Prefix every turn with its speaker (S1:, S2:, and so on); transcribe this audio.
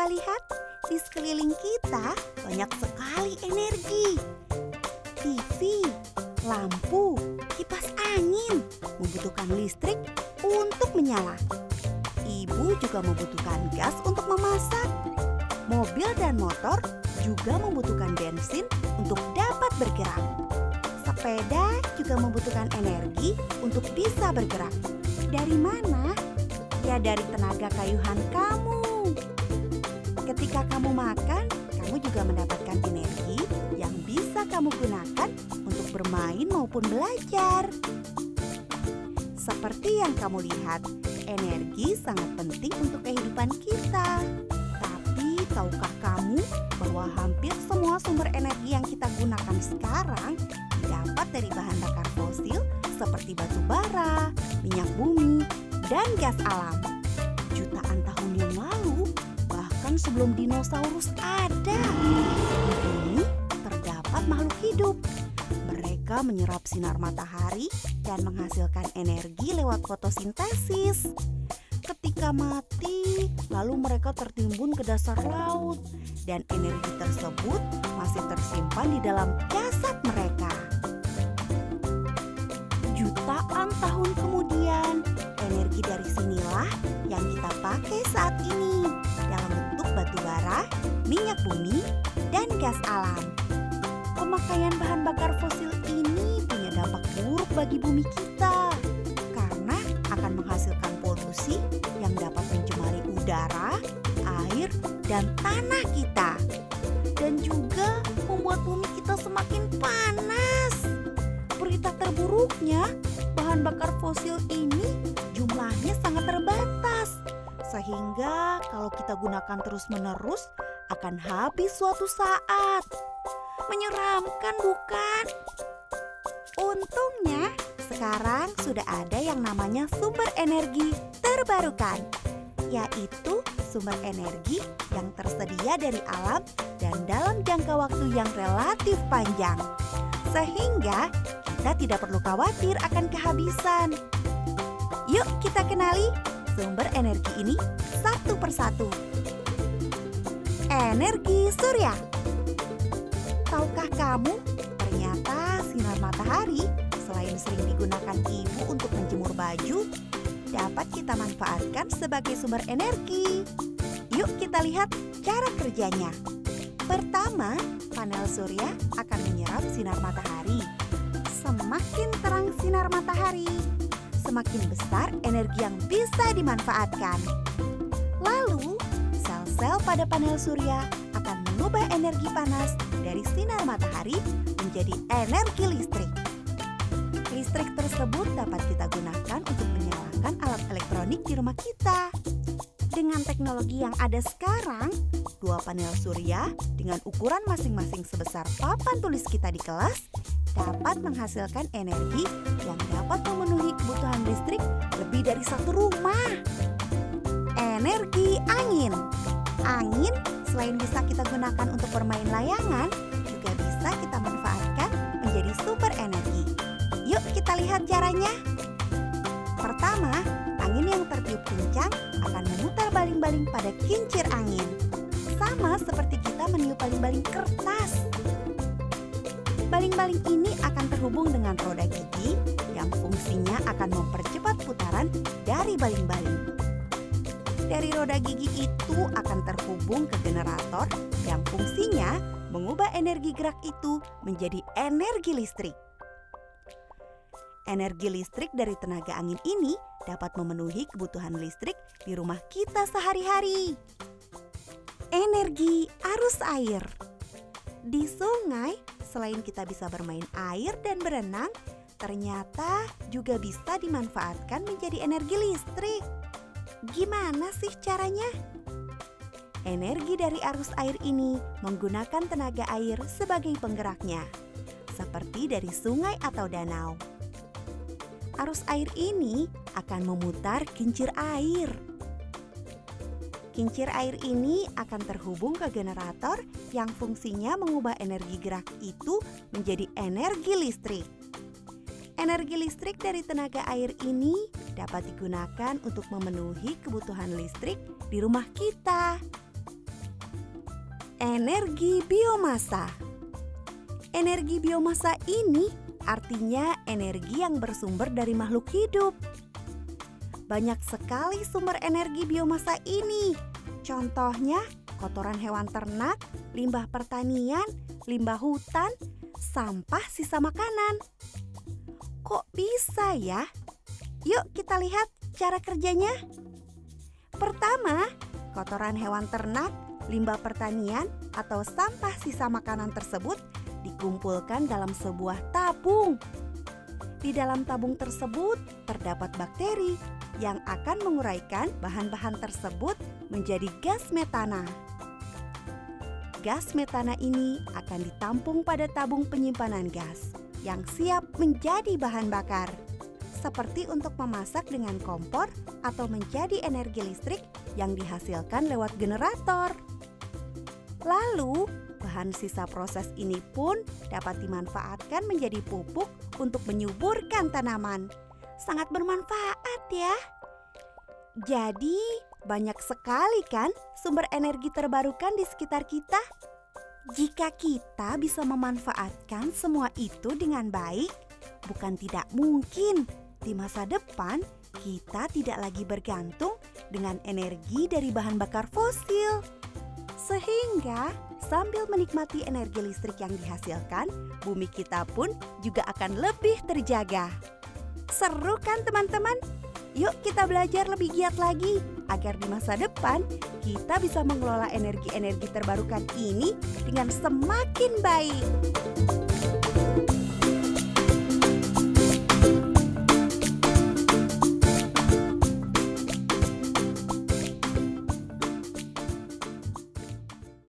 S1: Coba lihat, di sekeliling kita banyak sekali energi. TV, lampu, kipas angin membutuhkan listrik untuk menyala. Ibu juga membutuhkan gas untuk memasak. Mobil dan motor juga membutuhkan bensin untuk dapat bergerak. Sepeda juga membutuhkan energi untuk bisa bergerak. Dari mana? Ya, dari tenaga kayuhan kamu. Ketika kamu makan, kamu juga mendapatkan energi yang bisa kamu gunakan untuk bermain maupun belajar. Seperti yang kamu lihat, energi sangat penting untuk kehidupan kita. Tapi tahukah kamu bahwa hampir semua sumber energi yang kita gunakan sekarang didapat dari bahan bakar fosil seperti batu bara, minyak bumi, dan gas alam. Jutaan tahun yang lalu, bahkan sebelum dinosaurus ada, di bumi terdapat makhluk hidup. Mereka menyerap sinar matahari dan menghasilkan energi lewat fotosintesis. Ketika mati, lalu mereka tertimbun ke dasar laut, dan energi tersebut masih tersimpan di dalam jasad mereka. Jutaan tahun kemudian, energi dari sinilah yang kita pakai saat ini dalam bentuk batu bara, minyak bumi, dan gas alam. Pemakaian bahan bakar fosil ini punya dampak buruk bagi bumi kita karena akan menghasilkan polusi yang dapat mencemari udara, air, dan tanah kita, dan juga membuat bumi kita semakin panas. Berita terburuknya, bahan bakar fosil ini jumlahnya sangat terbatas, sehingga kalau kita gunakan terus-menerus akan habis suatu saat. Menyeramkan, bukan? Untungnya sekarang sudah ada yang namanya sumber energi terbarukan, yaitu sumber energi yang tersedia dari alam dan dalam jangka waktu yang relatif panjang, sehingga kita tidak perlu khawatir akan kehabisan. Yuk kita kenali sumber energi ini satu persatu. Energi surya. Tahukah kamu, ternyata sinar matahari selain sering digunakan ibu untuk menjemur baju, dapat kita manfaatkan sebagai sumber energi. Yuk kita lihat cara kerjanya. Pertama, panel surya akan menyerap sinar matahari. Semakin terang sinar matahari, semakin besar energi yang bisa dimanfaatkan. Lalu, sel-sel pada panel surya akan mengubah energi panas dari sinar matahari menjadi energi listrik. Listrik tersebut dapat kita gunakan untuk menyalakan alat elektronik di rumah kita. Dengan teknologi yang ada sekarang, dua panel surya dengan ukuran masing-masing sebesar papan tulis kita di kelas dapat menghasilkan energi yang dapat memenuhi kebutuhan listrik lebih dari satu rumah. Energi angin. Angin selain bisa kita gunakan untuk bermain layangan, juga bisa kita manfaatkan menjadi sumber energi. Yuk kita lihat caranya. Pertama, angin yang tertiup kencang akan memutar baling-baling pada kincir angin. Sama seperti kita meniup baling-baling kertas. Baling-baling ini akan terhubung dengan roda gigi yang fungsinya akan mempercepat putaran dari baling-baling. Dari roda gigi itu akan terhubung ke generator yang fungsinya mengubah energi gerak itu menjadi energi listrik. Energi listrik dari tenaga angin ini dapat memenuhi kebutuhan listrik di rumah kita sehari-hari. Energi arus air. Di sungai, selain kita bisa bermain air dan berenang, ternyata juga bisa dimanfaatkan menjadi energi listrik. Gimana sih caranya? Energi dari arus air ini menggunakan tenaga air sebagai penggeraknya, seperti dari sungai atau danau. Arus air ini akan memutar kincir air. Kincir air ini akan terhubung ke generator yang fungsinya mengubah energi gerak itu menjadi energi listrik. Energi listrik dari tenaga air ini dapat digunakan untuk memenuhi kebutuhan listrik di rumah kita. Energi biomasa. Energi biomasa ini artinya energi yang bersumber dari makhluk hidup. Banyak sekali sumber energi biomasa ini. Contohnya, kotoran hewan ternak, limbah pertanian, limbah hutan, sampah sisa makanan. Kok bisa ya? Yuk kita lihat cara kerjanya. Pertama, kotoran hewan ternak, limbah pertanian, atau sampah sisa makanan tersebut dikumpulkan dalam sebuah tabung. Di dalam tabung tersebut terdapat bakteri yang akan menguraikan bahan-bahan tersebut menjadi gas metana. Gas metana ini akan ditampung pada tabung penyimpanan gas yang siap menjadi bahan bakar, seperti untuk memasak dengan kompor atau menjadi energi listrik yang dihasilkan lewat generator. Lalu, bahan sisa proses ini pun dapat dimanfaatkan menjadi pupuk untuk menyuburkan tanaman. Sangat bermanfaat ya. Jadi, banyak sekali kan sumber energi terbarukan di sekitar kita? Jika kita bisa memanfaatkan semua itu dengan baik, bukan tidak mungkin di masa depan kita tidak lagi bergantung dengan energi dari bahan bakar fosil. Sehingga sambil menikmati energi listrik yang dihasilkan, bumi kita pun juga akan lebih terjaga. Seru kan teman-teman? Yuk kita belajar lebih giat lagi agar di masa depan kita bisa mengelola energi-energi terbarukan ini dengan semakin baik.